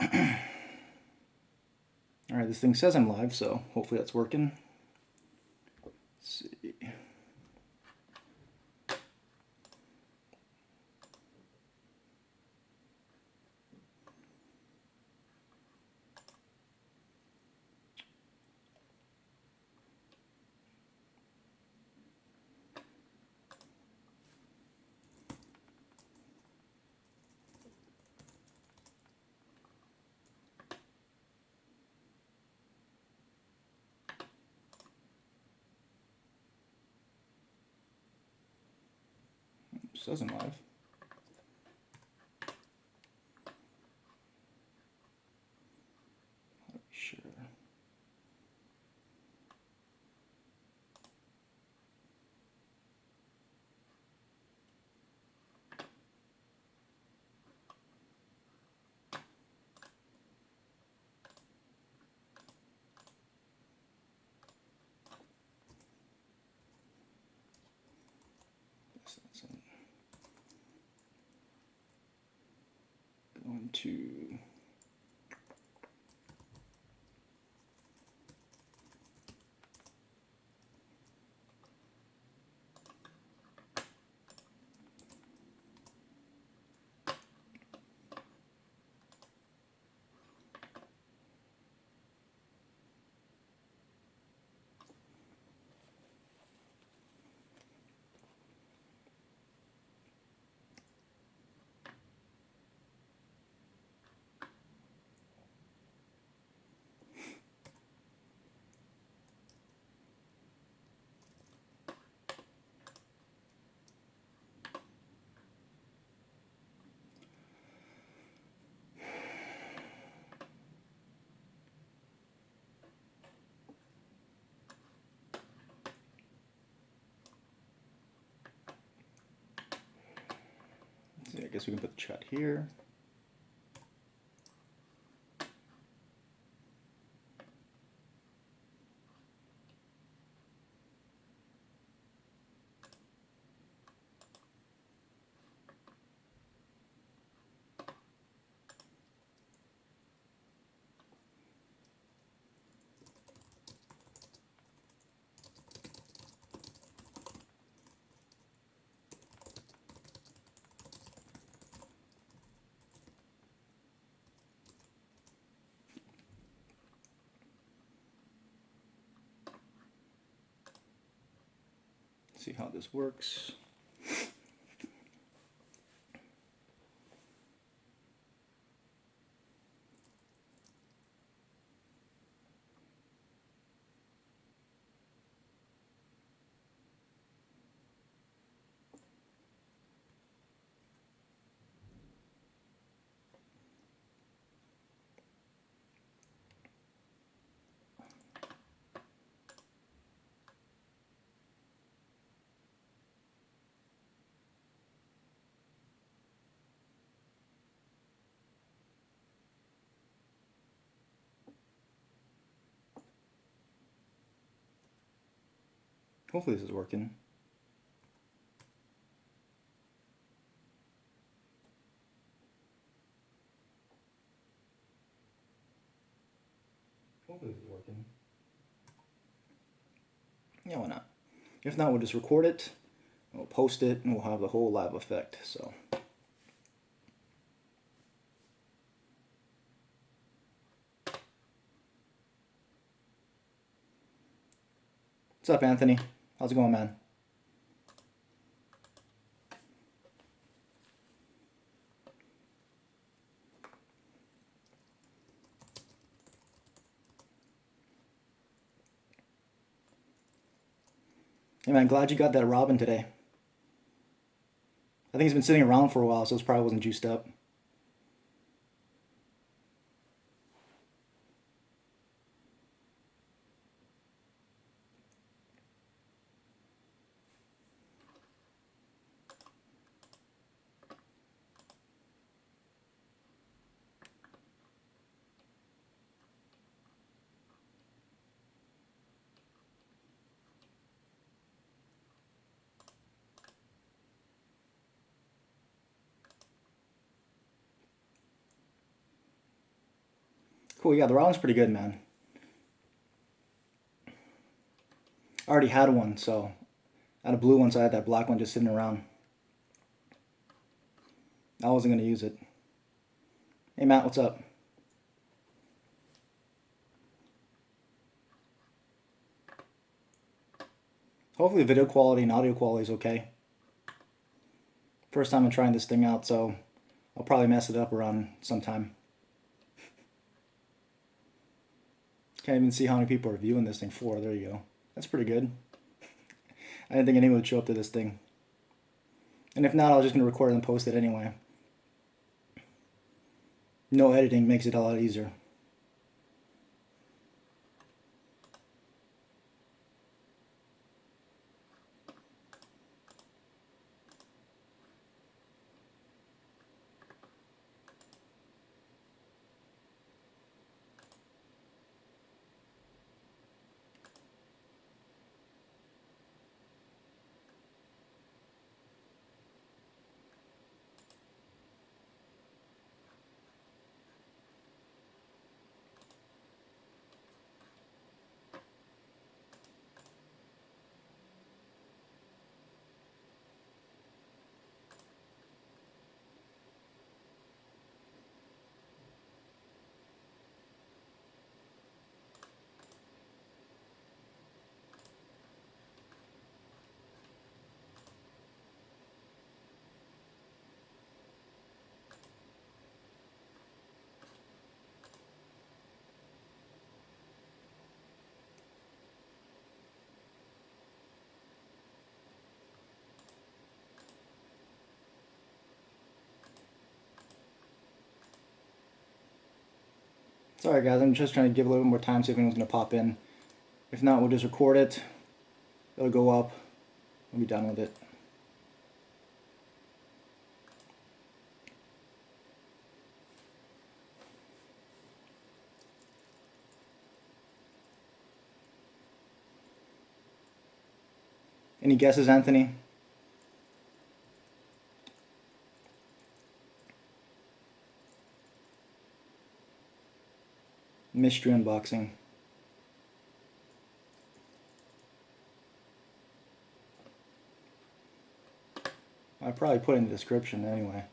Alright, this thing says I'm live, so hopefully that's working. Let's see. Says I'm live. Sure. Going to I guess we can put the chat here. See how this works. Hopefully this is working. Hopefully this is working. Yeah, why not? If not, we'll just record it, we'll post it, and we'll have the whole live effect. So. What's up, Anthony? How's it going, man? Hey, man, glad you got that Robin today. I think he's been sitting around for a while, so it probably wasn't juiced up. Cool, yeah, the round one's pretty good, man. I already had one, so I had a blue one, so I had that black one just sitting around. I wasn't going to use it. Hey, Matt, what's up? Hopefully the video quality and audio quality is okay. First time I'm trying this thing out, so I'll probably mess it up around sometime. Can't even see how many people are viewing this thing. 4, there you go. That's pretty good. I didn't think anyone would show up to this thing. And if not, I was just going to record it and post it anyway. No editing makes it a lot easier. Sorry guys, I'm just trying to give a little bit more time, see if anyone's going to pop in. If not, we'll just record it. It'll go up. We'll be done with it. Any guesses, Anthony? Mystery unboxing. I probably put it in the description anyway.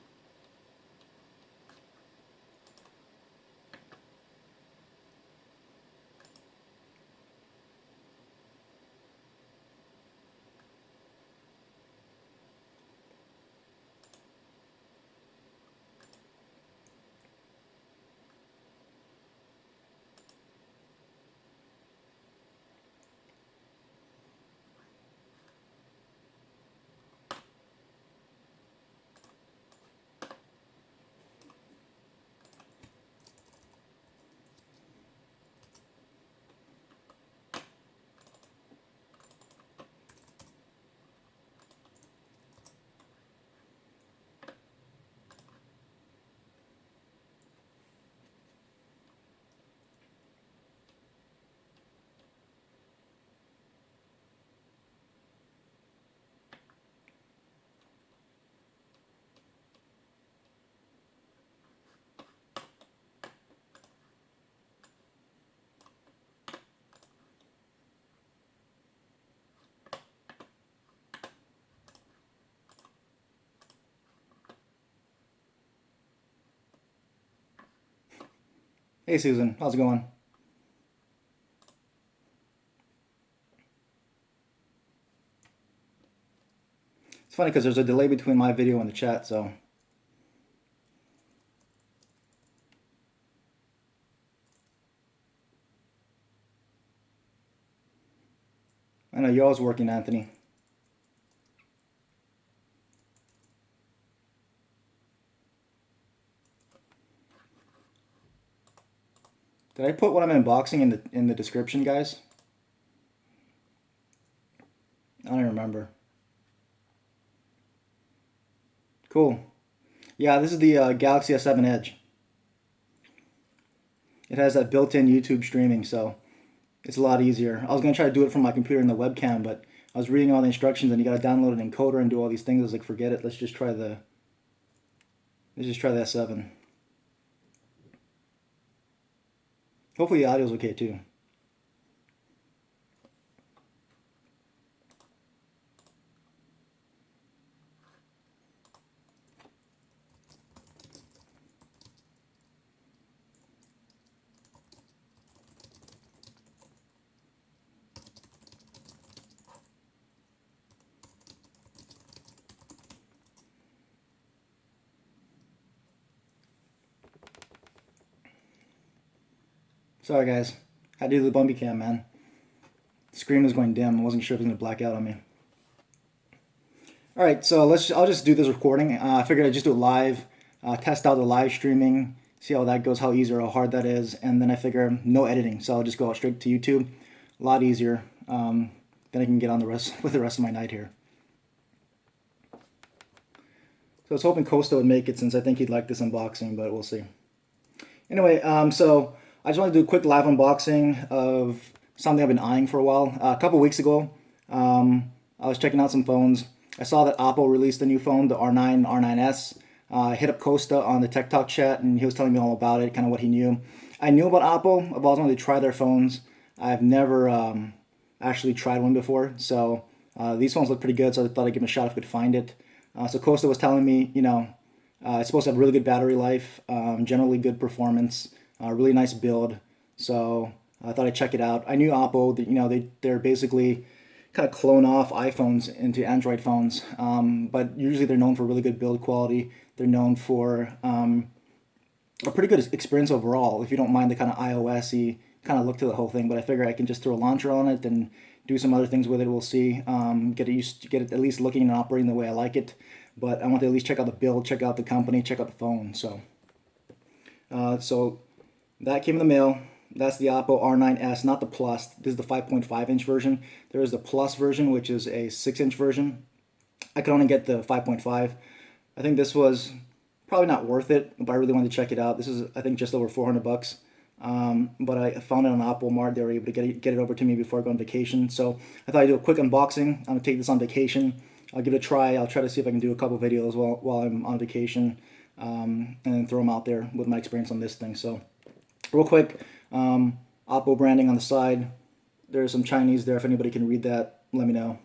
Hey Susan, how's it going? It's funny because there's a delay between my video and the chat, so. I know you're always working, Anthony. Did I put what I'm unboxing in the description, guys? I don't even remember. Cool. Yeah, this is the Galaxy S7 Edge. It has that built-in YouTube streaming, so it's a lot easier. I was going to try to do it from my computer in the webcam, but I was reading all the instructions and you got to download an encoder and do all these things. I was like, forget it. Let's just try the S7. Hopefully the audio's okay too. Sorry guys, had to do the bumpy cam, man. The screen was going dim. I wasn't sure if it was gonna black out on me. All right, so I'll just do this recording. I figured I'd just do it live, test out the live streaming, see how that goes, how easy or how hard that is, and then I figure no editing, so I'll just go straight to YouTube. A lot easier. Then I can get on with the rest of my night here. So I was hoping Costa would make it since I think he'd like this unboxing, but we'll see. Anyway, so I just want to do a quick live unboxing of something I've been eyeing for a while. A couple weeks ago, I was checking out some phones. I saw that OPPO released a new phone, the R9, R9s. I hit up Costa on the Tech Talk chat, and he was telling me all about it, kind of what he knew. I knew about OPPO. I've always wanted to try their phones. I've never actually tried one before, so these phones look pretty good, so I thought I'd give them a shot if I could find it. So Costa was telling me, you know, it's supposed to have really good battery life, generally good performance, really nice build. So I thought I'd check it out. I knew OPPO, you know, they're basically kind of clone off iPhones into Android phones, but usually they're known for really good build quality. They're known for a pretty good experience overall, if you don't mind the kind of iOS-y kind of look to the whole thing. But I figure I can just throw a launcher on it and do some other things with it. We'll see. Get it at least looking and operating the way I like it. But I want to at least check out the build, check out the company, check out the phone. So that came in the mail. That's the OPPO R9s, not the Plus. This is the 5.5-inch version. There is the Plus version, which is a 6-inch version. I could only get the 5.5. I think this was probably not worth it, but I really wanted to check it out. This is, I think, just over 400 bucks. But I found it on OPPO Mart. They were able to get it over to me before I go on vacation. So I thought I'd do a quick unboxing. I'm going to take this on vacation. I'll give it a try. I'll try to see if I can do a couple videos while I'm on vacation, and then throw them out there with my experience on this thing. So real quick, OPPO branding on the side. There's some Chinese there. If anybody can read that, let me know.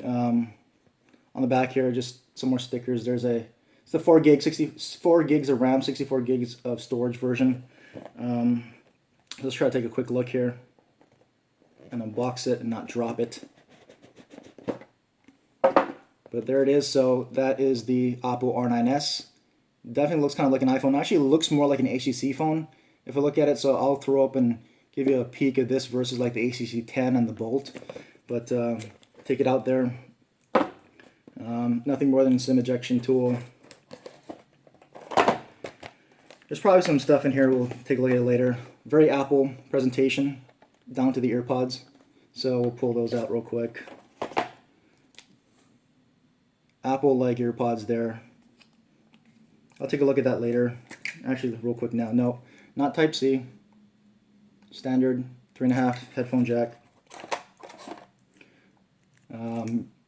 On the back here, just some more stickers. It's the 4 gigs of RAM, 64 gigs of storage version. Let's try to take a quick look here and unbox it and not drop it. But there it is. So that is the OPPO R9s. Definitely looks kind of like an iPhone. Actually, it looks more like an HTC phone if I look at it. So I'll throw up and give you a peek of this versus like the HTC 10 and the Bolt. But take it out there. Nothing more than a SIM ejection tool. There's probably some stuff in here. We'll take a look at it later. Very Apple presentation, down to the Earpods. So we'll pull those out real quick. Apple-like Earpods there. I'll take a look at that later. Actually, real quick now. No, not Type-C. Standard 3.5 headphone jack.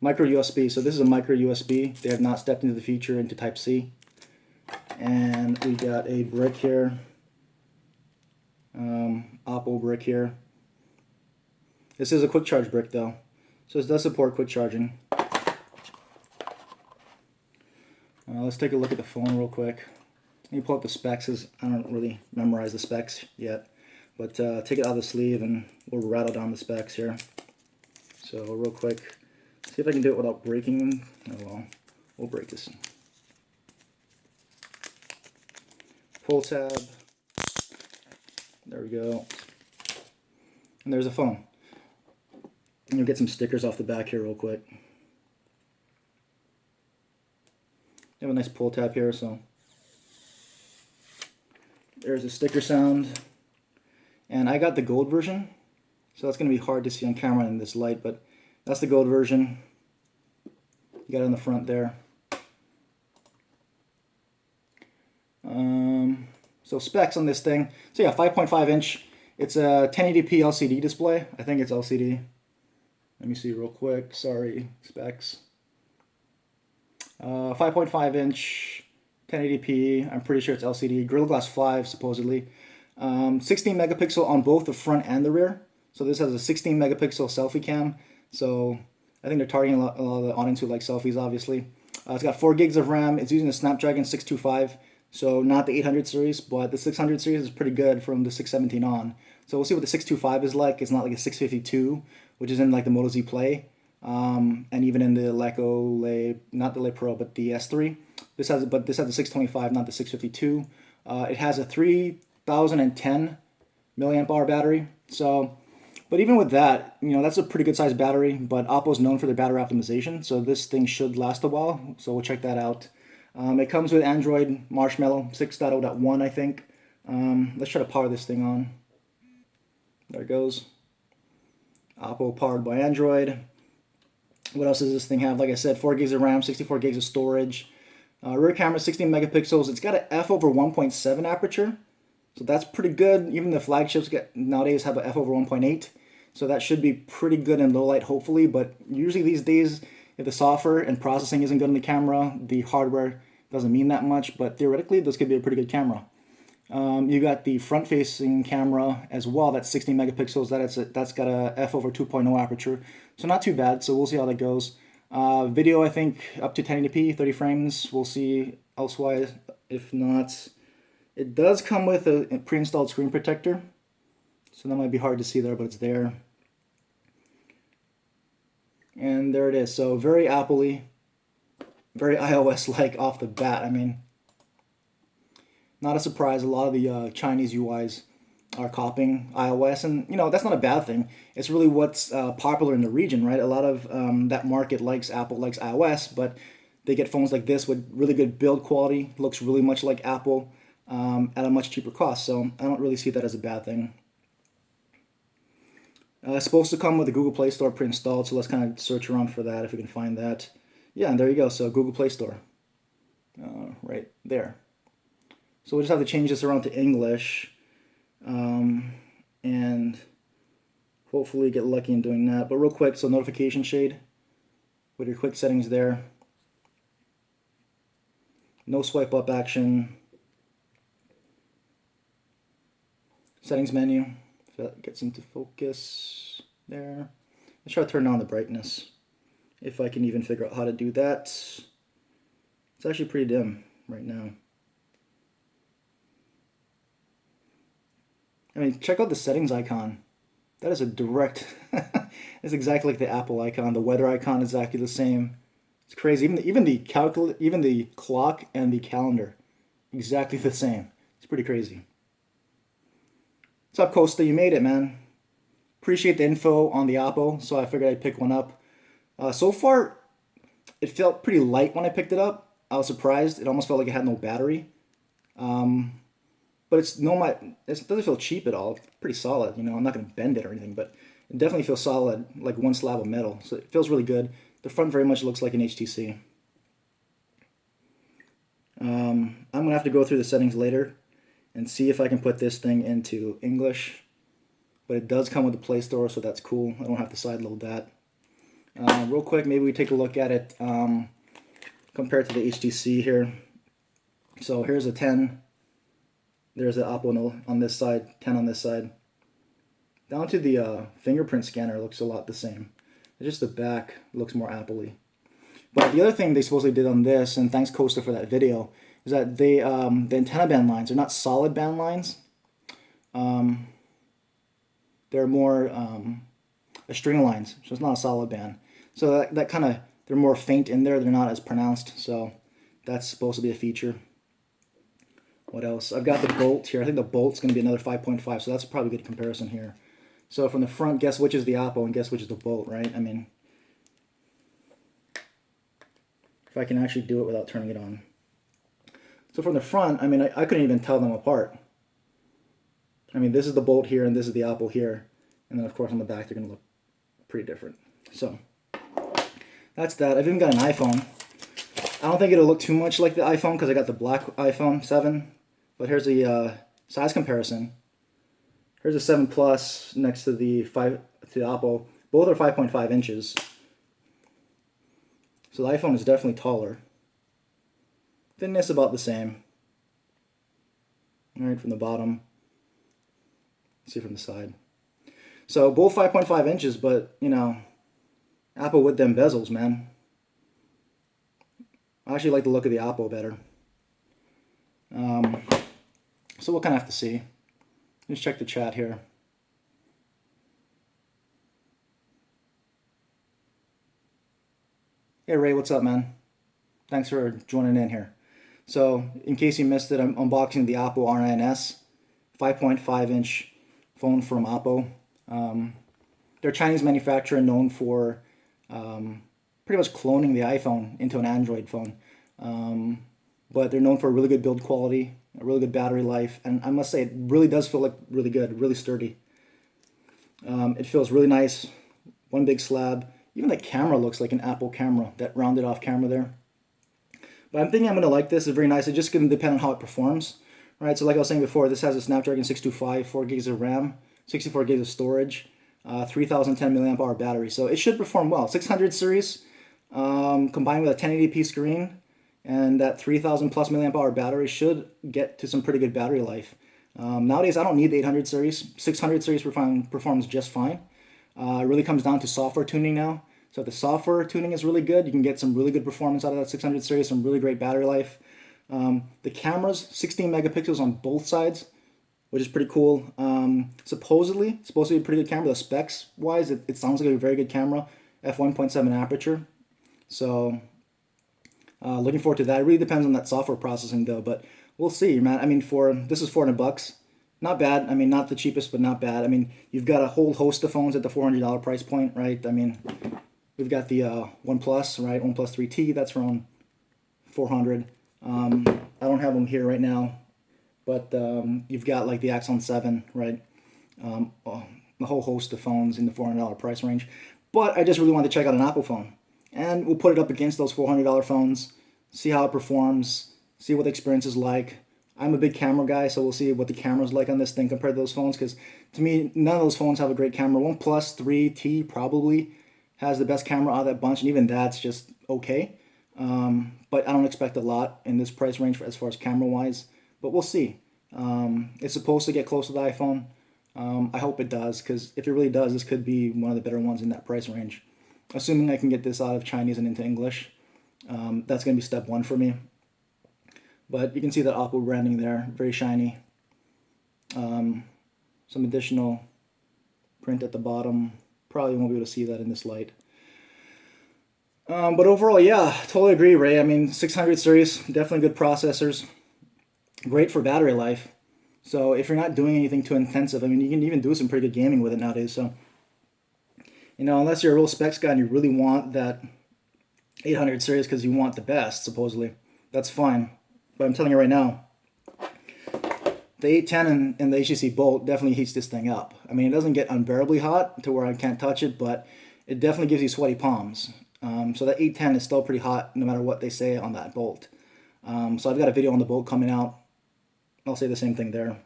Micro USB. So this is a micro USB. They have not stepped into the feature into Type-C. And we got a brick here. OPPO brick here. This is a quick charge brick though. So it does support quick charging. Let's take a look at the phone real quick. Let me pull up the specs, as I don't really memorize the specs yet. But take it out of the sleeve and we'll rattle down the specs here. So real quick, see if I can do it without breaking them. Oh well, we'll break this. Pull tab. There we go. And there's a phone. And you'll get some stickers off the back here real quick. You have a nice pull tab here, so there's a sticker sound. And I got the gold version, so that's going to be hard to see on camera in this light, but that's the gold version. You got it on the front there. So specs on this thing. So yeah, 5.5 inch. It's a 1080p LCD display. I think it's LCD. Let me see real quick. Sorry, specs. 5.5 inch, 1080p. I'm pretty sure it's LCD. Gorilla Glass 5 supposedly. 16 megapixel on both the front and the rear. So this has a 16 megapixel selfie cam. So I think they're targeting a lot of the audience who like selfies, obviously. It's got 4 gigs of RAM. It's using the Snapdragon 625. So not the 800 series, but the 600 series is pretty good from the 617 on. So we'll see what the 625 is like. It's not like a 652, which is in like the Moto Z Play. And even in the not the Le Pro, but the S3. This has the 625, not the 652. It has a 3010 milliamp hour battery. So, but even with that, that's a pretty good sized battery. But OPPO's known for their battery optimization, so this thing should last a while. So we'll check that out. It comes with Android Marshmallow 6.0.1, I think. Let's try to power this thing on. There it goes. OPPO powered by Android. What else does this thing have? Like I said, 4 gigs of RAM, 64 gigs of storage. Rear camera, 16 megapixels. It's got an f/1.7 aperture, so that's pretty good. Even the flagships nowadays have an f/1.8, so that should be pretty good in low light, hopefully. But usually these days, if the software and processing isn't good in the camera, the hardware doesn't mean that much. But theoretically, this could be a pretty good camera. You got the front-facing camera as well. That's 16 megapixels. That's got a f/2.0 aperture, so not too bad. So we'll see how that goes. Video, I think up to 1080p, 30 frames. We'll see elsewise. If not, it does come with a pre-installed screen protector, so that might be hard to see there, but it's there. And there it is. So very Apple-y, very iOS-like off the bat. I mean, not a surprise. A lot of the Chinese UIs are copying iOS, and that's not a bad thing. It's really what's popular in the region, right? A lot of that market likes Apple, likes iOS, but they get phones like this with really good build quality, looks really much like Apple at a much cheaper cost. So I don't really see that as a bad thing. It's supposed to come with the Google Play Store pre-installed, so let's kind of search around for that if we can find that. Yeah, and there you go. So Google Play Store, right there. So we'll just have to change this around to English, and hopefully get lucky in doing that. But real quick, so notification shade with your quick settings there. No swipe up action. Settings menu. So that gets into focus there. Let's try to turn down the brightness, if I can even figure out how to do that. It's actually pretty dim right now. I mean, check out the settings icon. That is a direct, it's exactly like the Apple icon. The weather icon is exactly the same. It's crazy. Even the clock and the calendar, exactly the same. It's pretty crazy. What's up, Costa? You made it, man. Appreciate the info on the OPPO, so I figured I'd pick one up. So far, it felt pretty light when I picked it up. I was surprised. It almost felt like it had no battery. But it doesn't feel cheap at all. It's pretty solid. I'm not going to bend it or anything, but it definitely feels solid, like one slab of metal. So it feels really good. The front very much looks like an HTC. I'm going to have to go through the settings later and see if I can put this thing into English. But it does come with the Play Store, so that's cool. I don't have to sideload that. Real quick, maybe we take a look at it compared to the HTC here. So here's a 10. There's the OPPO on this side, 10 on this side. Down to the fingerprint scanner looks a lot the same. Just the back looks more Apple-y. But the other thing they supposedly did on this, and thanks Costa for that video, is that the antenna band lines are not solid band lines. They're more a string lines, so it's not a solid band. So that kind of, they're more faint in there. They're not as pronounced. So that's supposed to be a feature. What else? I've got the bolt here. I think the bolt's going to be another 5.5, so that's probably a good comparison here. So from the front, guess which is the OPPO and guess which is the bolt, right? I mean, if I can actually do it without turning it on. So from the front, I mean, I couldn't even tell them apart. I mean, this is the bolt here and this is the OPPO here. And then, of course, on the back, they're going to look pretty different. So that's that. I've even got an iPhone. I don't think it'll look too much like the iPhone because I got the black iPhone 7. But here's the size comparison. Here's a 7 Plus next to the OPPO. Both are 5.5 inches. So the iPhone is definitely taller. Thinness about the same. All right, from the bottom. See from the side. So both 5.5 inches, but you know, Apple with them bezels, man. I actually like the look of the OPPO better. So we'll kind of have to see. Let's check the chat here. Hey Ray, what's up, man? Thanks for joining in here. So, in case you missed it, I'm unboxing the OPPO R9s, 5.5 inch phone from OPPO. They're a Chinese manufacturer known for pretty much cloning the iPhone into an Android phone. But they're known for a really good build quality, a really good battery life, and I must say it really does feel like really good, really sturdy. It feels really nice, one big slab. Even the camera looks like an Apple camera, that rounded off camera there. But I'm thinking I'm going to like this. It's very nice. It's just going to depend on how it performs. Right, so like I was saying before, this has a Snapdragon 625, 4 gigs of RAM, 64 gigs of storage, 3010 milliamp hour battery. So it should perform well. 600 series combined with a 1080p screen and that 3000 plus milliamp hour battery should get to some pretty good battery life. Nowadays, I don't need the 800 series. 600 series performs just fine. It really comes down to software tuning now. So if the software tuning is really good, you can get some really good performance out of that 600 series, some really great battery life. The cameras, 16 megapixels on both sides, which is pretty cool. Supposedly, supposed to be a pretty good camera. The specs wise, it sounds like a very good camera. f1.7 aperture. So looking forward to that. It really depends on that software processing though, but we'll see, man. I mean, this is $400. Not bad. I mean, not the cheapest, but not bad. I mean, you've got a whole host of phones at the $400 price point, right? I mean, we've got the OnePlus, right? OnePlus 3T, that's around $400. I don't have them here right now, but you've got like the Axon 7, right? A whole host of phones in the $400 price range. But I just really wanted to check out an Apple phone. And we'll put it up against those $400 phones, see how it performs, see what the experience is like. I'm a big camera guy, so we'll see what the camera's like on this thing compared to those phones, because to me, none of those phones have a great camera. OnePlus 3T probably has the best camera out of that bunch, and even that's just okay. But I don't expect a lot in this price range as far as camera-wise, but we'll see. It's supposed to get close to the iPhone. I hope it does, because if it really does, this could be one of the better ones in that price range. Assuming I can get this out of Chinese and into English, that's going to be step one for me. But you can see that OPPO branding there, very shiny. Some additional print at the bottom. Probably won't be able to see that in this light. But overall, yeah, totally agree, Ray. I mean, 600 series, definitely good processors. Great for battery life. So if you're not doing anything too intensive, I mean, you can even do some pretty good gaming with it nowadays. So, you know, unless you're a real specs guy and you really want that 800 series because you want the best, supposedly, that's fine. But I'm telling you right now, the 810 and the HTC Bolt definitely heats this thing up. I mean, it doesn't get unbearably hot to where I can't touch it, but it definitely gives you sweaty palms. So that 810 is still pretty hot no matter what they say on that Bolt. So I've got a video on the Bolt coming out. I'll say the same thing there.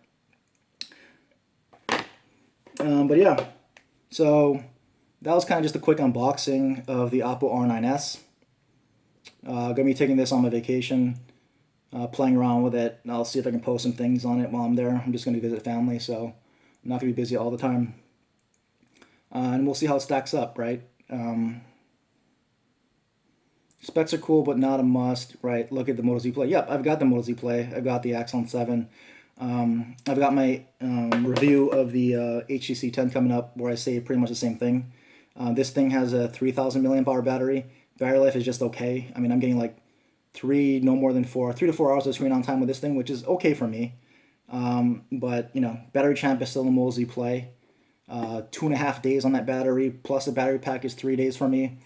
But yeah, so that was kind of just a quick unboxing of the OPPO R9s. Gonna be taking this on my vacation. Playing around with it. I'll see if I can post some things on it while I'm there. I'm just going to visit family, so I'm not going to be busy all the time. And we'll see how it stacks up, right? Specs are cool, but not a must, right? Look at the Moto Z Play. Yep, I've got the Moto Z Play. I've got the Axon 7. I've got my review of the HTC 10 coming up, where I say pretty much the same thing. This thing has a 3000 milliamp hour battery. Battery life is just okay. I mean, I'm getting like 3 to 4 hours of screen on time with this thing, which is okay for me. But you know, battery champ is still the Moto Z Play. 2.5 days on that battery, plus the battery pack is 3 days for me.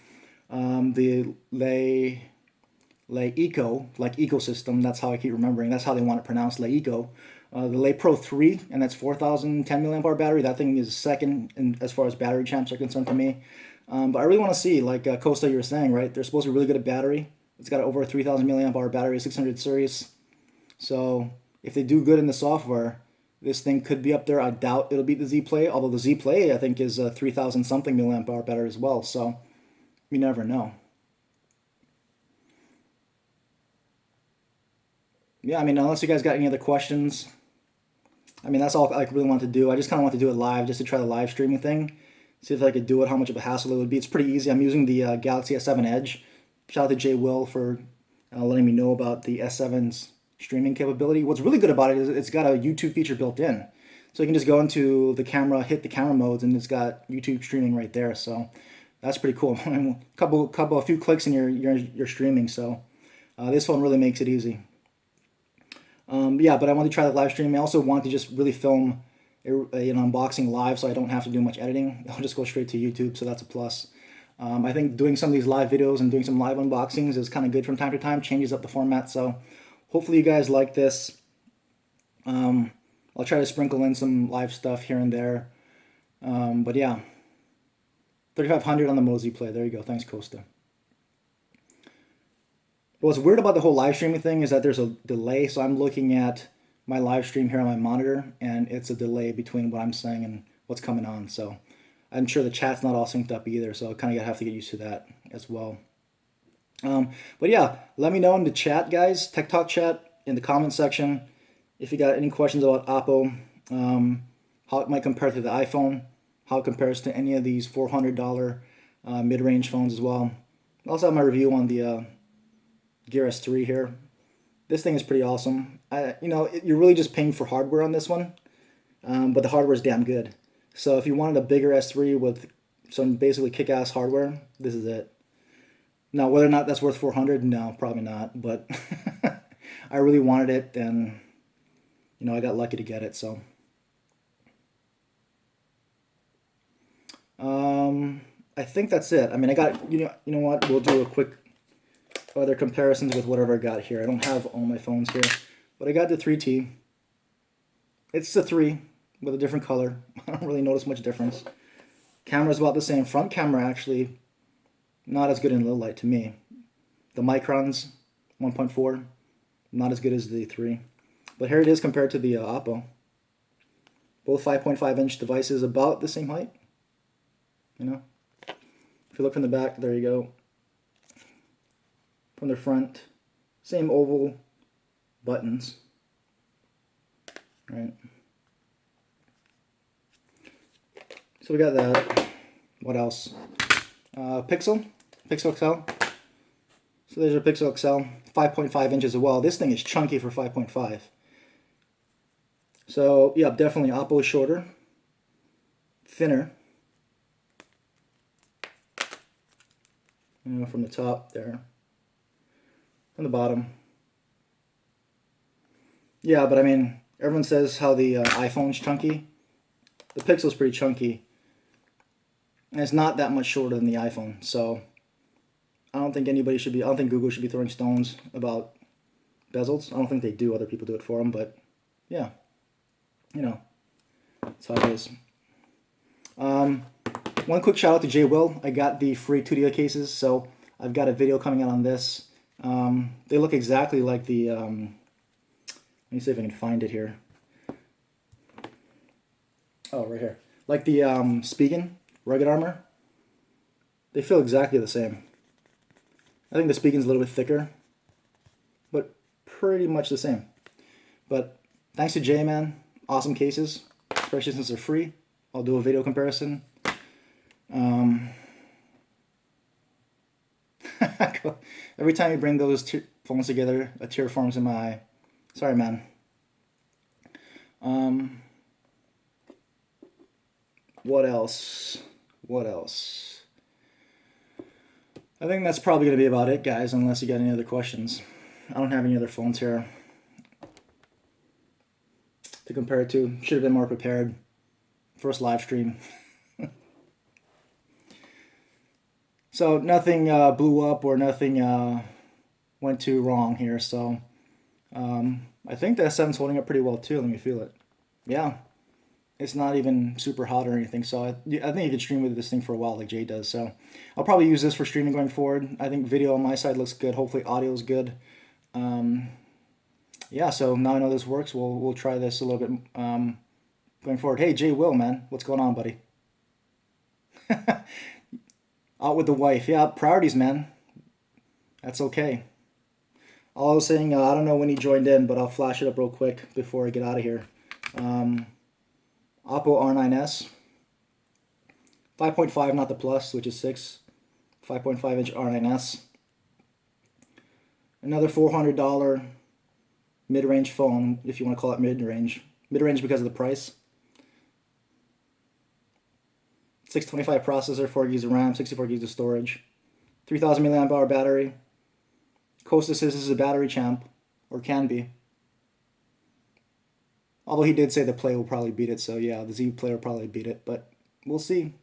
The Eco, like ecosystem, that's how I keep remembering. That's how they want it pronounced, Eco. The Lay Pro 3, and that's 4010 milliamp hour battery. That thing is second in, as far as battery champs are concerned to me. But I really want to see, like Costa, you were saying, right? They're supposed to be really good at battery. It's got over a 3000 milliamp hour battery, 600 series. So if they do good in the software, this thing could be up there. I doubt it'll beat the Z Play, although the Z Play I think is a 3000 something milliamp hour battery as well. So you never know. Yeah, I mean, unless you guys got any other questions, I mean, that's all I really want to do. I just kind of want to do it live, just to try the live streaming thing. See if I could do it, how much of a hassle it would be. It's pretty easy. I'm using the Galaxy S7 Edge. Shout out to Jay Will for letting me know about the S7's streaming capability. What's really good about it is it's got a YouTube feature built in. So you can just go into the camera, hit the camera modes, and it's got YouTube streaming right there. So that's pretty cool. A few clicks and you're streaming. So this phone really makes it easy. Yeah, but I want to try the live stream. I also want to just really film an unboxing live, so I don't have to do much editing. I'll just go straight to YouTube, so that's a plus. I think doing some of these live videos and doing some live unboxings is kind of good from time to time. Changes up the format, so hopefully you guys like this. I'll try to sprinkle in some live stuff here and there. But yeah, 3,500 on the Mosey Play. There you go. Thanks, Costa. What's weird about the whole live streaming thing is that there's a delay. So I'm looking at my live stream here on my monitor, and it's a delay between what I'm saying and what's coming on. So I'm sure the chat's not all synced up either. So I kind of have to get used to that as well. But yeah, let me know in the chat, guys. Tech Talk chat in the comment section if you got any questions about OPPO, how it might compare to the iPhone, how it compares to any of these $400 mid-range phones as well. I also have my review on the Gear S3 here. This thing is pretty awesome. You're really just paying for hardware on this one, but the hardware is damn good. So if you wanted a bigger S3 with some basically kick-ass hardware, this is it. Now, whether or not that's worth $400, no, probably not. But I really wanted it, and I got lucky to get it. So I think that's it. I mean, I got you know what? We'll do a quick other comparisons with whatever I got here. I don't have all my phones here, but I got the 3T. It's the 3 with a different color. I don't really notice much difference. Camera's about the same. Front camera actually not as good in low light to me. The microns 1.4 not as good as the 3, but here it is compared to the OPPO. Both 5.5-inch devices, about the same height. If you look from the back, there you go. From the front, same oval buttons, right? So we got that. What else? Pixel XL. So there's a Pixel XL, 5.5 inches as well. This thing is chunky for 5.5. So yeah, definitely OPPO is shorter, thinner. From the top there. On the bottom. Yeah, but I mean, everyone says how the iPhone's chunky. The Pixel's pretty chunky. And it's not that much shorter than the iPhone. So I don't think Google should be throwing stones about bezels. I don't think they do. Other people do it for them. But yeah, that's how it is. One quick shout out to Jay Will. I got the free 2D cases. So I've got a video coming out on this. They look exactly like the, let me see if I can find it here. Oh, right here. Like the Spigen Rugged Armor. They feel exactly the same. I think the Spigen's a little bit thicker, but pretty much the same. But thanks to Jay, man. Awesome cases, especially since they're free. I'll do a video comparison. Every time you bring those phones together, a tear forms in my eye. Sorry, man. What else? I think that's probably going to be about it, guys, unless you got any other questions. I don't have any other phones here to compare it to. Should have been more prepared. First live stream. So nothing blew up or nothing went too wrong here. So I think the S7's holding up pretty well too. Let me feel it. Yeah, it's not even super hot or anything. So I think you could stream with this thing for a while like Jay does. So I'll probably use this for streaming going forward. I think video on my side looks good. Hopefully audio is good. Yeah, so now I know this works. We'll try this a little bit going forward. Hey, Jay Will, man. What's going on, buddy? Out with the wife. Yeah, priorities, man. That's okay. All I was saying, I don't know when he joined in, but I'll flash it up real quick before I get out of here. OPPO R9s. 5.5, not the Plus, which is 6. 5.5-inch R9s. Another $400 mid-range phone, if you want to call it mid-range. Mid-range because of the price. 625 processor, 4 GB of RAM, 64 GB of storage. 3000 mAh battery. Costa says this is a battery champ, or can be. Although he did say the Play will probably beat it, so yeah, the Z Play will probably beat it, but we'll see.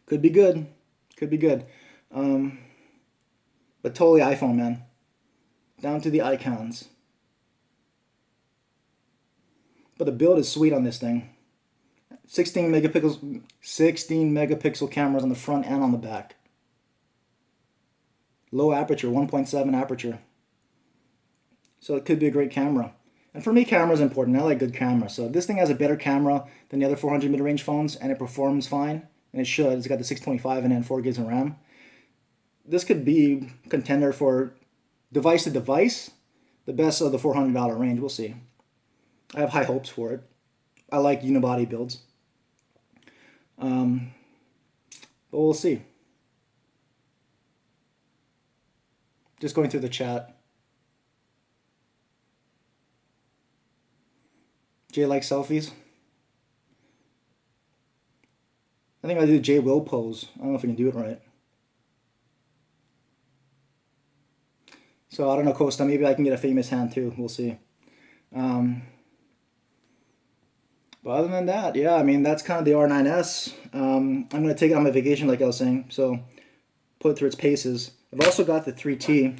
Could be good. Could be good. But totally iPhone, man. Down to the icons. But the build is sweet on this thing. 16 megapixel cameras on the front and on the back. Low aperture, 1.7 aperture. So it could be a great camera. And for me, camera is important. I like good camera. So if this thing has a better camera than the other 400 mid-range phones and it performs fine, and it should, it's got the 625 and then 4 gigs of RAM, this could be contender for device to device, the best of the $400 range. We'll see. I have high hopes for it. I like unibody builds. But we'll see. Just going through the chat. Jay likes selfies. I think I do Jay will pose. I don't know if I can do it right. So I don't know, Costa. Maybe I can get a famous hand too. We'll see. But other than that, yeah, I mean, that's kind of the R9s. I'm going to take it on my vacation, like I was saying. So put it through its paces. I've also got the 3T.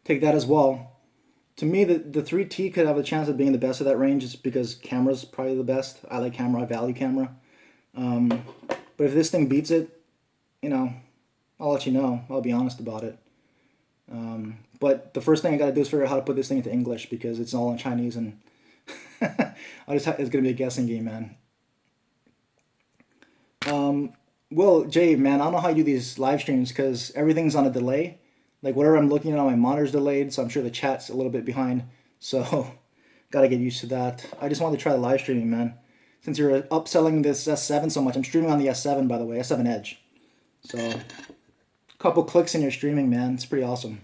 Take that as well. To me, the 3T could have a chance of being the best of that range just because camera's probably the best. I like camera, I value camera. But if this thing beats it, you know, I'll let you know. I'll be honest about it. But the first thing I got to do is figure out how to put this thing into English because it's all in Chinese and it's going to be a guessing game, man. Well, Jay, man, I don't know how you do these live streams because everything's on a delay. Like whatever I'm looking at on my monitor's delayed, so I'm sure the chat's a little bit behind. So got to get used to that. I just wanted to try the live streaming, man. Since you're upselling this S7 so much, I'm streaming on the S7, by the way, S7 Edge. So a couple clicks and you're streaming, man. It's pretty awesome.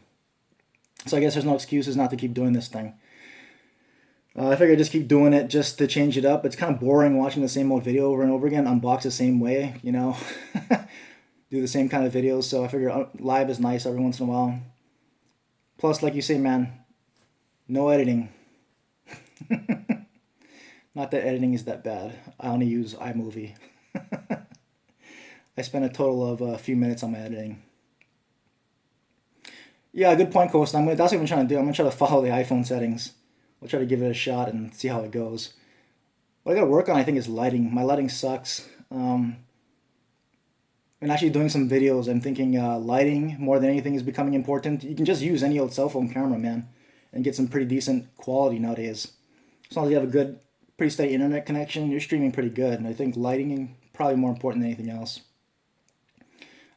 So I guess there's no excuses not to keep doing this thing. I figure I just keep doing it just to change it up. It's kind of boring watching the same old video over and over again, unbox the same way, you know. Do the same kind of videos, so I figure live is nice every once in a while. Plus, like you say, man, no editing. Not that editing is that bad. I only use iMovie. I spend a total of a few minutes on my editing. Yeah, good point, Coast. That's what I'm trying to do. I'm going to try to follow the iPhone settings. We'll try to give it a shot and see how it goes. What I got to work on, I think, is lighting. My lighting sucks. And actually doing some videos, I'm thinking lighting more than anything is becoming important. You can just use any old cell phone camera, man, and get some pretty decent quality nowadays. As long as you have a good, pretty steady internet connection, you're streaming pretty good. And I think lighting is probably more important than anything else.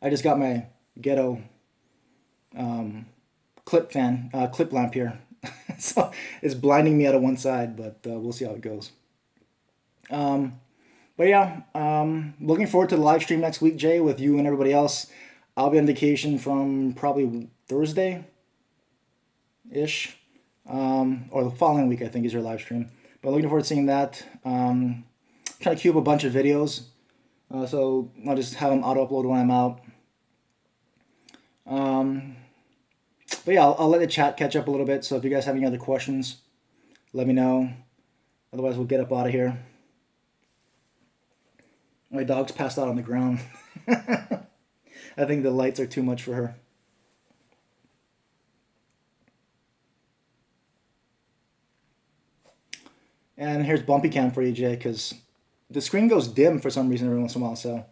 I just got my ghetto clip lamp here. So it's blinding me out of one side, but we'll see how it goes. But yeah, looking forward to the live stream next week, Jay, with you and everybody else. I'll be on vacation from probably Thursday-ish, or the following week, I think, is your live stream. But looking forward to seeing that. Trying to queue up a bunch of videos, so I'll just have them auto-upload when I'm out. But yeah, I'll let the chat catch up a little bit, so if you guys have any other questions, let me know. Otherwise, we'll get up out of here. My dog's passed out on the ground. I think the lights are too much for her. And here's Bumpy Cam for you, Jay, because the screen goes dim for some reason every once in a while, so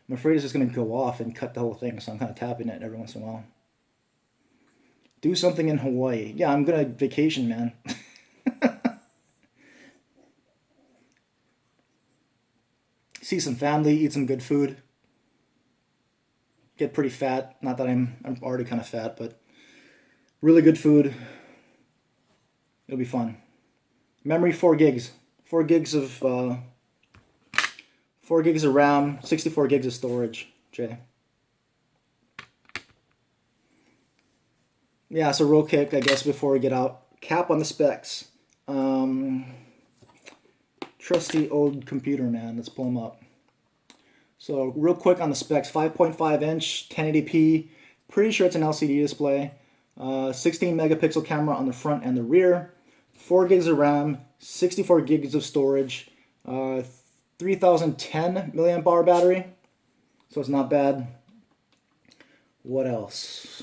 I'm afraid it's just going to go off and cut the whole thing, so I'm kind of tapping it every once in a while. Do something in Hawaii. Yeah, I'm going to vacation, man. See some family, eat some good food. Get pretty fat. Not that I'm already kind of fat, but really good food. It'll be fun. Memory 4 gigs. 4 gigs of 4 gigs of RAM, 64 gigs of storage. Jay. Yeah, so real quick, I guess before we get out, cap on the specs. Trusty old computer, man. Let's pull them up. So real quick on the specs, 5.5 inch, 1080p. Pretty sure it's an LCD display. 16 megapixel camera on the front and the rear. 4 gigs of RAM, 64 gigs of storage. 3010 milliamp hour battery. So it's not bad. What else?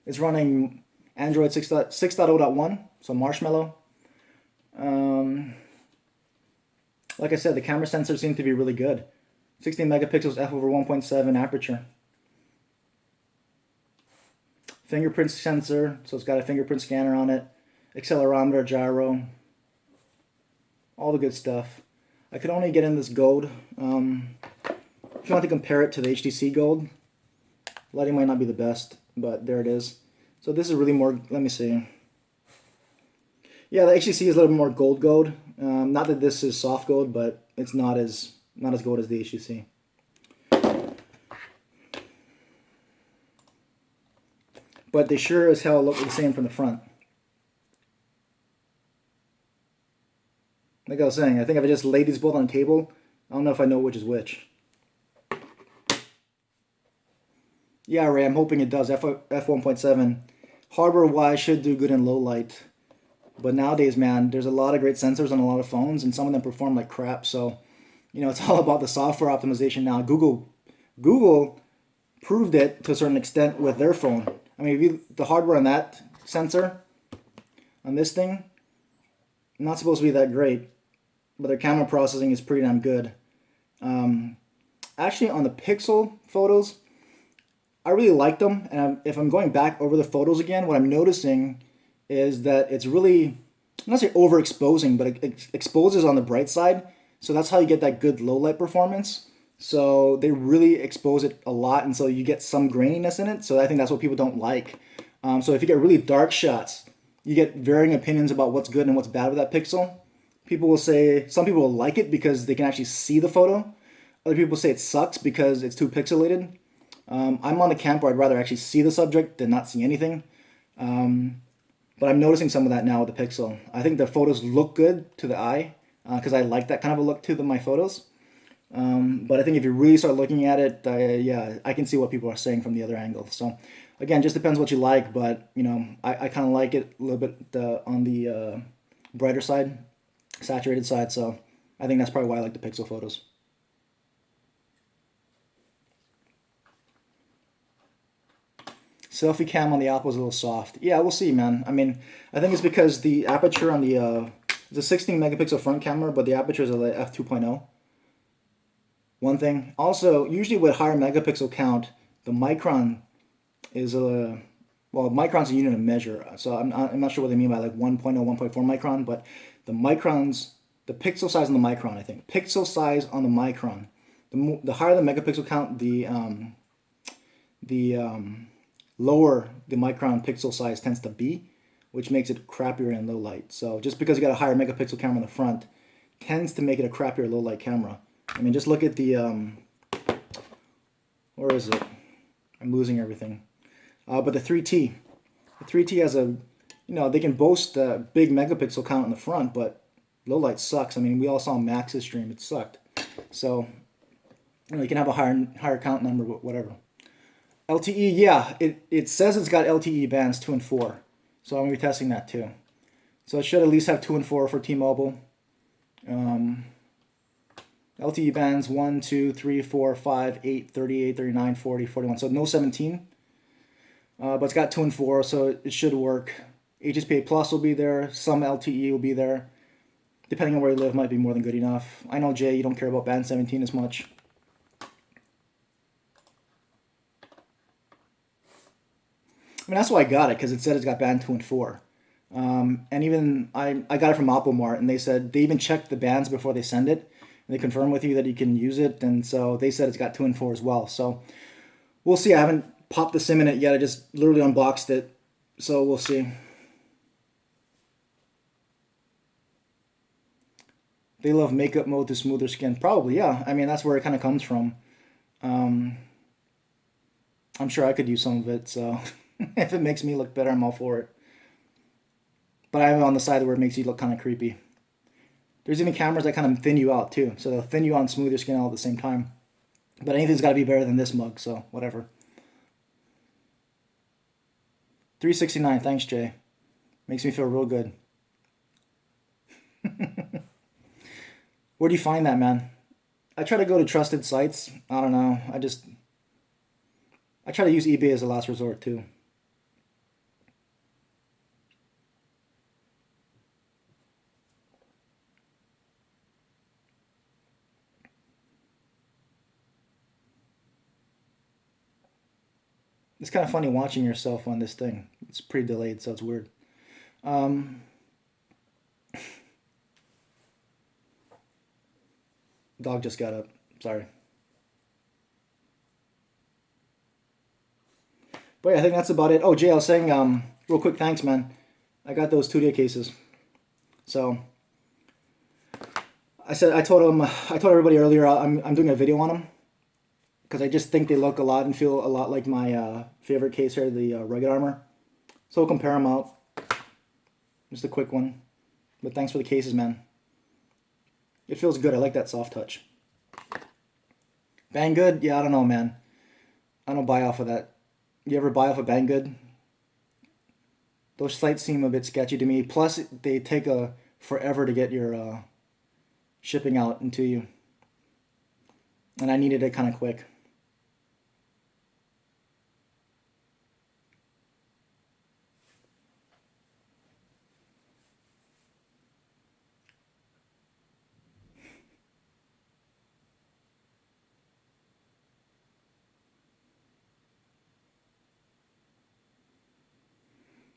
It's running Android 6.0.1, so Marshmallow. Like I said, the camera sensors seem to be really good. 16 megapixels f/1.7 aperture. Fingerprint sensor, so it's got a fingerprint scanner on it. Accelerometer, gyro. All the good stuff. I could only get in this gold. If you want to compare it to the HTC Gold, lighting might not be the best, but there it is. So this is really more, let me see. Yeah, the HTC is a little bit more gold. Not that this is soft gold, but it's not as gold as the HTC. But they sure as hell look the same from the front. Like I was saying, I think if I just laid these both on the table, I don't know if I know which is which. Yeah, Ray, I'm hoping it does. F1.7. Hardware-wise, should do good in low light. But nowadays, man, there's a lot of great sensors on a lot of phones, and some of them perform like crap. So, you know, it's all about the software optimization now. Google proved it to a certain extent with their phone. I mean, the hardware on that sensor, on this thing, not supposed to be that great, but their camera processing is pretty damn good. Actually, on the Pixel photos, I really like them, and if I'm going back over the photos again, what I'm noticing is that it's really, I'm not say overexposing, but it exposes on the bright side, so that's how you get that good low light performance. So they really expose it a lot, and so you get some graininess in it, so I think that's what people don't like. So if you get really dark shots, you get varying opinions about what's good and what's bad with that Pixel. People will say, some people will like it because they can actually see the photo. Other people say it sucks because it's too pixelated. I'm on the camp where I'd rather actually see the subject than not see anything. But I'm noticing some of that now with the Pixel. I think the photos look good to the eye because I like that kind of a look to my photos. But I think if you really start looking at it, yeah, I can see what people are saying from the other angle. So again, just depends what you like, but you know, I kind of like it a little bit on the brighter side, saturated side. So I think that's probably why I like the Pixel photos. Selfie cam on the Oppo is a little soft. Yeah, we'll see, man. I mean, I think it's because the aperture on the it's a 16 megapixel front camera, but the aperture is a f2.0. One thing. Also, usually with higher megapixel count, the micron is a, well, micron's a unit of measure. So I'm not sure what they mean by like 1.0, 1.4 micron, but the microns, the pixel size on the micron, I think. Pixel size on the micron. The higher the megapixel count, the lower the micron pixel size tends to be, which makes it crappier in low light. So just because you got a higher megapixel camera in the front tends to make it a crappier low light camera. I mean, just look at the, where is it? I'm losing everything. But the 3T. The 3T has a, you know, they can boast a big megapixel count in the front, but low light sucks. I mean, we all saw Max's stream. It sucked. So, you know, you can have a higher count number, but whatever. LTE, yeah, it says it's got LTE bands 2 and 4. So I'm going to be testing that too. So it should at least have 2 and 4 for T-Mobile. LTE bands 1, 2, 3, 4, 5, 8, 38, 39, 40, 41. So no 17. But it's got 2 and 4, so it should work. HSPA Plus will be there. Some LTE will be there. Depending on where you live, might be more than good enough. I know, Jay, you don't care about band 17 as much. I mean, that's why I got it, because it said it's got band 2 and 4. And even, I got it from OPPO Mart, and they said, they even checked the bands before they send it, and they confirm with you that you can use it, and so they said it's got 2 and 4 as well. So, we'll see. I haven't popped the SIM in it yet. I just literally unboxed it, so we'll see. They love makeup mode to smoother skin. Probably, yeah. I mean, that's where it kind of comes from. I'm sure I could use some of it, so if it makes me look better, I'm all for it. But I'm on the side where it makes you look kind of creepy. There's even cameras that kind of thin you out too, so they'll thin you out and smooth your skin all at the same time. But anything's got to be better than this mug, so whatever. 369, thanks Jay. Makes me feel real good. Where do you find that, man? I try to go to trusted sites. I don't know. I try to use eBay as a last resort too. It's kind of funny watching yourself on this thing. It's pretty delayed, so it's weird. Dog just got up. Sorry. But yeah, I think that's about it. Oh, Jay, I was saying, real quick, thanks, man. I got those 2-day cases. So, I told everybody earlier, I'm doing a video on them. Because I just think they look a lot and feel a lot like my favorite case here, the Rugged Armor. So we'll compare them out. Just a quick one. But thanks for the cases, man. It feels good. I like that soft touch. Banggood? Yeah, I don't know, man. I don't buy off of that. You ever buy off of Banggood? Those sites seem a bit sketchy to me. Plus, they take forever to get your shipping out into you. And I needed it kind of quick.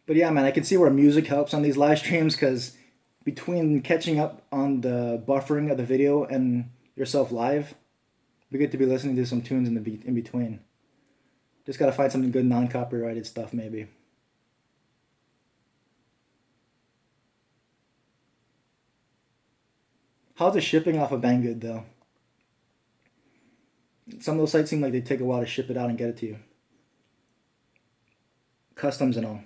But yeah, man, I can see where music helps on these live streams because between catching up on the buffering of the video and yourself live, we get to be listening to some tunes in between. Just gotta find something good non-copyrighted stuff maybe. How's the shipping off of Banggood though? Some of those sites seem like they take a while to ship it out and get it to you. Customs and all.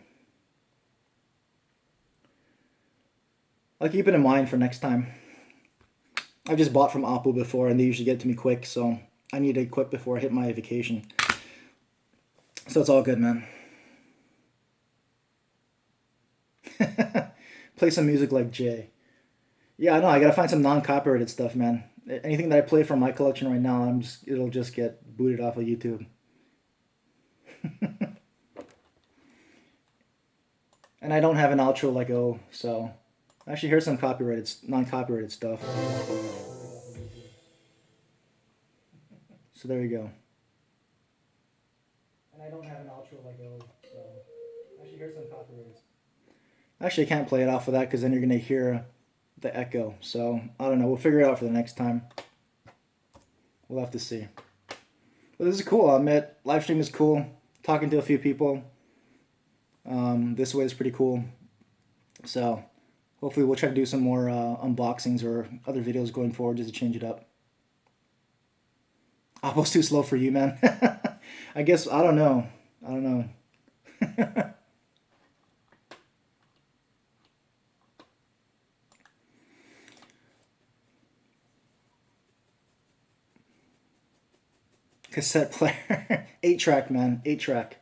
I'll keep it in mind for next time. I've just bought from OPPO before and they usually get it to me quick, so I need to quit before I hit my vacation. So it's all good, man. Play some music like Jay. Yeah, I know, I gotta find some non-copyrighted stuff, man. Anything that I play from my collection right now, it'll just get booted off of YouTube. And I don't have an outro like O, so actually here's some non-copyrighted stuff. So there you go. And I don't have an outro like O, so actually here's some copyrighted. Actually, I can't play it off of that because then you're gonna hear the echo. So I don't know. We'll figure it out for the next time. We'll have to see. But this is cool. I'll admit, live stream is cool. Talking to a few people. This way is pretty cool. So hopefully we'll try to do some more unboxings or other videos going forward just to change it up. Oppo's too slow for you, man. I guess, I don't know. Cassette player. 8-track, man. 8-track.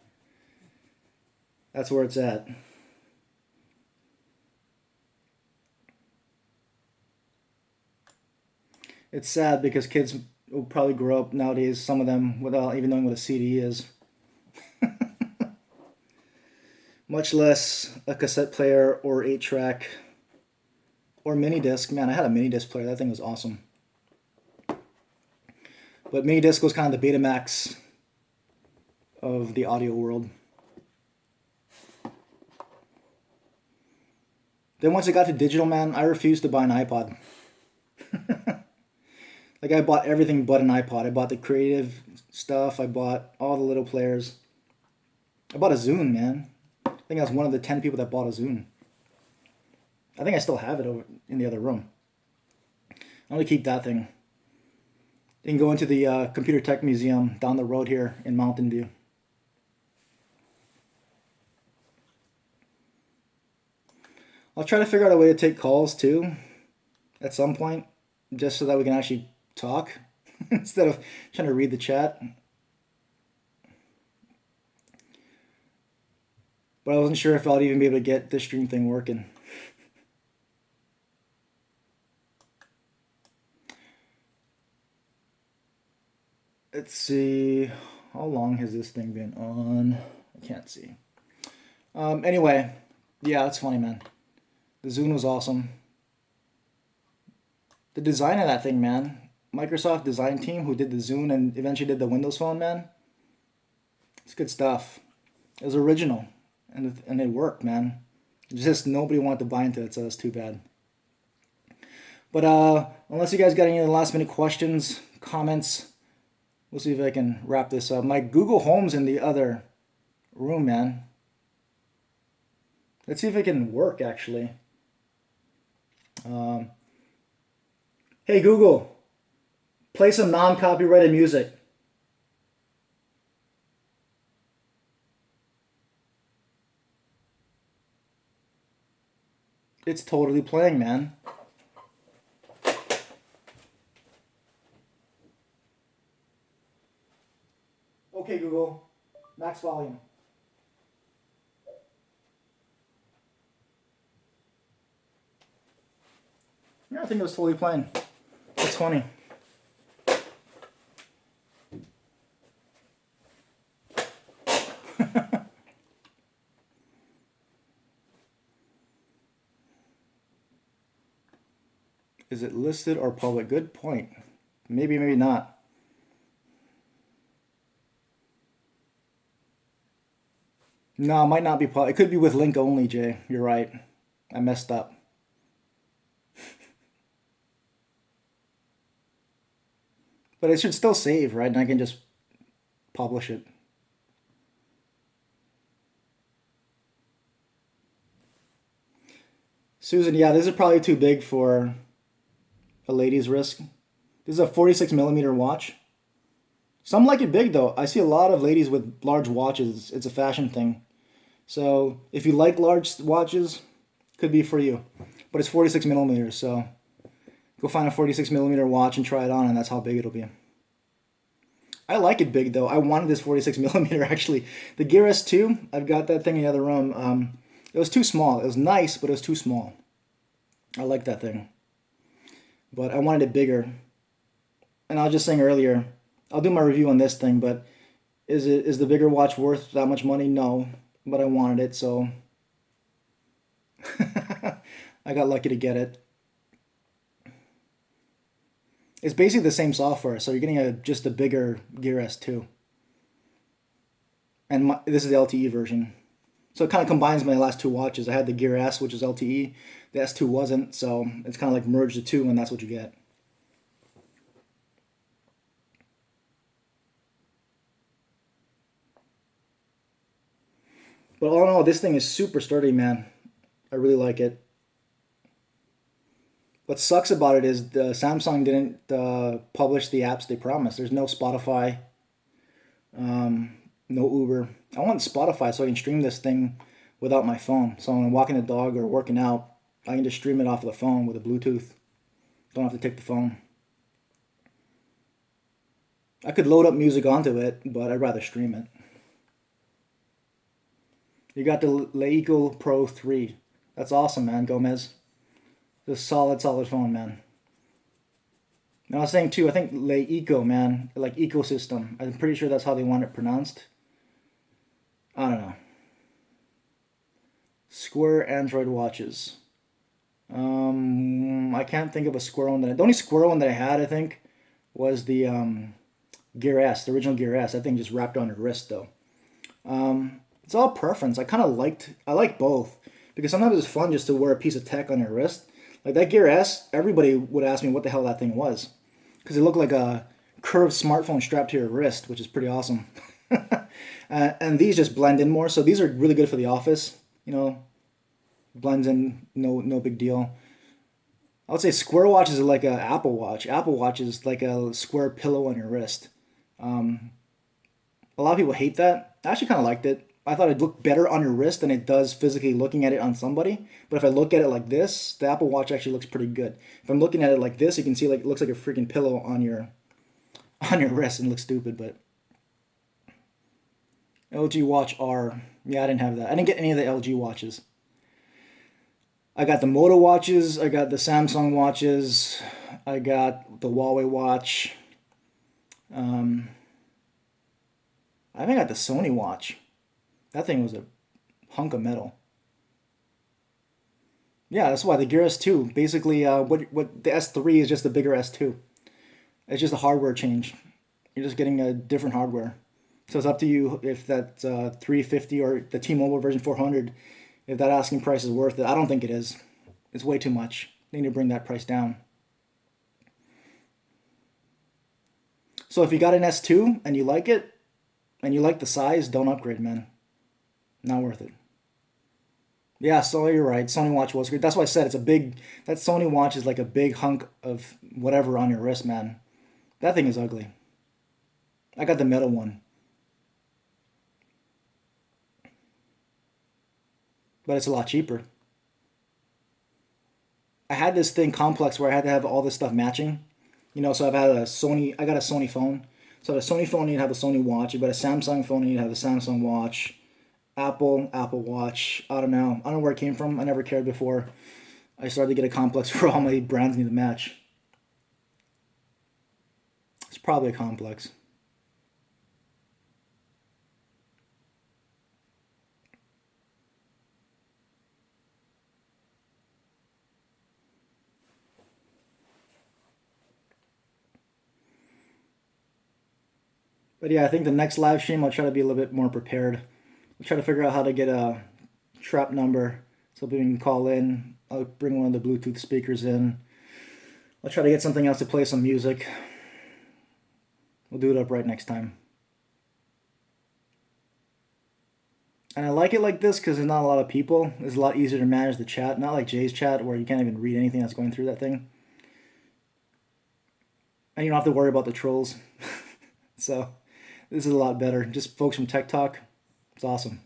That's where it's at. It's sad because kids will probably grow up nowadays, some of them, without even knowing what a CD is. Much less a cassette player or 8-track or mini disc. Man, I had a mini disc player. That thing was awesome. But mini disc was kind of the Betamax of the audio world. Then once it got to digital, man, I refused to buy an iPod. Like, I bought everything but an iPod. I bought the creative stuff. I bought all the little players. I bought a Zune, man. I think I was one of the 10 people that bought a Zune. I think I still have it over in the other room. I'm gonna keep that thing. You can go into the Computer Tech Museum down the road here in Mountain View. I'll try to figure out a way to take calls too at some point, just so that we can actually talk instead of trying to read the chat. But I wasn't sure if I'd even be able to get this stream thing working. Let's see, how long has this thing been on? I can't see. Anyway, yeah, that's funny, man. The Zune was awesome. The design of that thing, man. Microsoft design team who did the Zune and eventually did the Windows Phone, man. It's good stuff. It was original, and it worked, man. Just nobody wanted to buy into it, so it's too bad. But unless you guys got any last minute questions, comments, we'll see if I can wrap this up. My Google Home's in the other room, man. Let's see if it can work, actually. Hey, Google, play some non-copyrighted music. It's totally playing, man. Okay, Google, max volume. Yeah, I think it was totally playing. That's funny. Is it listed or public? Good point. Maybe, maybe not. No, it might not be public. It could be with link only, Jay. You're right. I messed up. But it should still save, right? And I can just publish it. Susan, yeah, this is probably too big for a lady's wrist. This is a 46 millimeter watch. Some like it big though. I see a lot of ladies with large watches. It's a fashion thing. So if you like large watches, could be for you. But it's 46 millimeters, so go find a 46 millimeter watch and try it on, and that's how big it'll be. I like it big though. I wanted this 46 millimeter actually. The Gear S2, I've got that thing in the other room. It was too small. It was nice, but it was too small. I like that thing. But I wanted it bigger. And I was just saying earlier, I'll do my review on this thing, but is the bigger watch worth that much money? No, but I wanted it, so I got lucky to get it. It's basically the same software, so you're getting just a bigger Gear S2. And this is the LTE version. So it kind of combines my last two watches. I had the Gear S, which is LTE. The S2 wasn't, so it's kind of like merge the two, and that's what you get. But all in all, this thing is super sturdy, man. I really like it. What sucks about it is the Samsung didn't publish the apps they promised. There's no Spotify, no Uber. I want Spotify so I can stream this thing without my phone. So when I'm walking the dog or working out, I can just stream it off of the phone with a Bluetooth. Don't have to take the phone. I could load up music onto it, but I'd rather stream it. You got the Leico Pro 3. That's awesome, man, Gomez. It's a solid phone, man. And I was saying too, I think Leico, man, like ecosystem. I'm pretty sure that's how they want it pronounced. I don't know. Square Android watches. I can't think of a Square one the only Square one that I had, I think, was the Gear S, the original Gear S. That thing just wrapped on your wrist though. It's all preference. I like both because sometimes it's fun just to wear a piece of tech on your wrist. Like that Gear S, everybody would ask me what the hell that thing was because it looked like a curved smartphone strapped to your wrist, which is pretty awesome. And these just blend in more, so these are really good for the office. You know, blends in, no big deal. I would say square watches are like a Apple Watch. Apple Watch is like a square pillow on your wrist. Um, a lot of people hate that. I actually kind of liked it. I thought it'd look better on your wrist than it does physically looking at it on somebody. But if I look at it like this, the Apple Watch actually looks pretty good. If I'm looking at it like this, you can see like it looks like a freaking pillow on your wrist and it looks stupid. But LG Watch R, yeah, I didn't have that. I didn't get any of the LG watches. I got the Moto watches. I got the Samsung watches. I got the Huawei watch. Um, I think I got the Sony watch. That thing was a hunk of metal. Yeah, that's why the Gear S2. Basically, what the S3 is just a bigger S2. It's just a hardware change. You're just getting a different hardware. So it's up to you if that 350 or the T-Mobile version 400, if that asking price is worth it. I don't think it is. It's way too much. They need to bring that price down. So if you got an S2 and you like it, and you like the size, don't upgrade, man. Not worth it. Yeah, so you're right. Sony watch was good. That's why I said it's a big. That Sony watch is like a big hunk of whatever on your wrist, man. That thing is ugly. I got the metal one, but it's a lot cheaper. I had this thing complex where I had to have all this stuff matching. So I've had a Sony. I got a Sony phone. So the Sony phone, you'd have a Sony watch. You got a Samsung phone, you'd have the Samsung watch. Apple Watch. I don't know. I don't know where it came from. I never cared before. I started to get a complex for all my brands need to match. It's probably a complex. But yeah, I think the next live stream I'll try to be a little bit more prepared. I'll try to figure out how to get a trap number so people can call in. I'll bring one of the Bluetooth speakers in. I'll try to get something else to play some music. We'll do it up right next time. And I like it like this because there's not a lot of people. It's a lot easier to manage the chat. Not like Jay's chat where you can't even read anything that's going through that thing. And you don't have to worry about the trolls. So this is a lot better. Just folks from Tech Talk. It's awesome.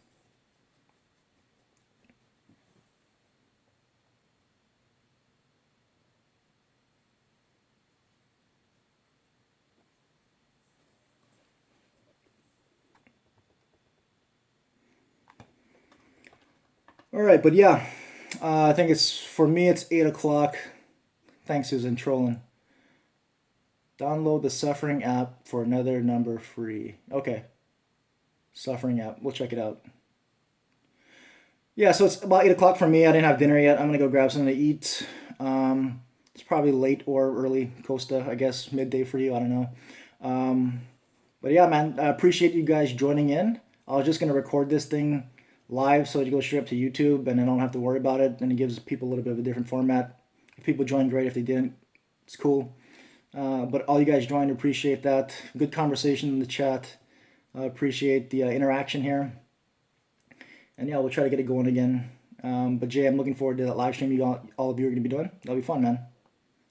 All right, but yeah, I think for me it's 8 o'clock. Thanks, Susan, trolling. Download the Suffering app for another number free. Okay, Suffering app. We'll check it out. Yeah, so it's about 8 o'clock for me. I didn't have dinner yet. I'm gonna go grab something to eat. It's probably late or early, Costa. I guess midday for you. I don't know. But yeah, man, I appreciate you guys joining in. I was just gonna record this thing live so it goes straight up to YouTube and I don't have to worry about it. And it gives people a little bit of a different format. If people join, great. If they didn't, it's cool. But all you guys joined, appreciate that. Good conversation in the chat. Appreciate the interaction here. And yeah, we'll try to get it going again. But Jay, I'm looking forward to that live stream all of you are going to be doing. That'll be fun, man.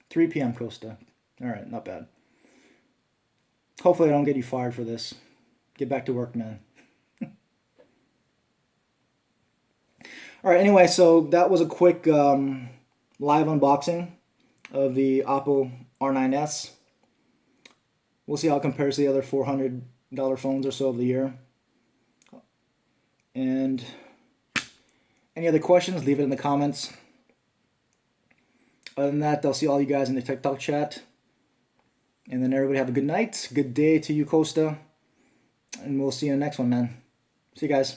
3 p.m. Costa. All right, not bad. Hopefully I don't get you fired for this. Get back to work, man. All right, anyway, so that was a quick live unboxing of the OPPO R9s. We'll see how it compares to the other $400 phones or so of the year. And any other questions, leave it in the comments. Other than that, I'll see all you guys in the Tech Talk chat. And then everybody have a good night, good day to you, Costa. And we'll see you in the next one, man. See you guys.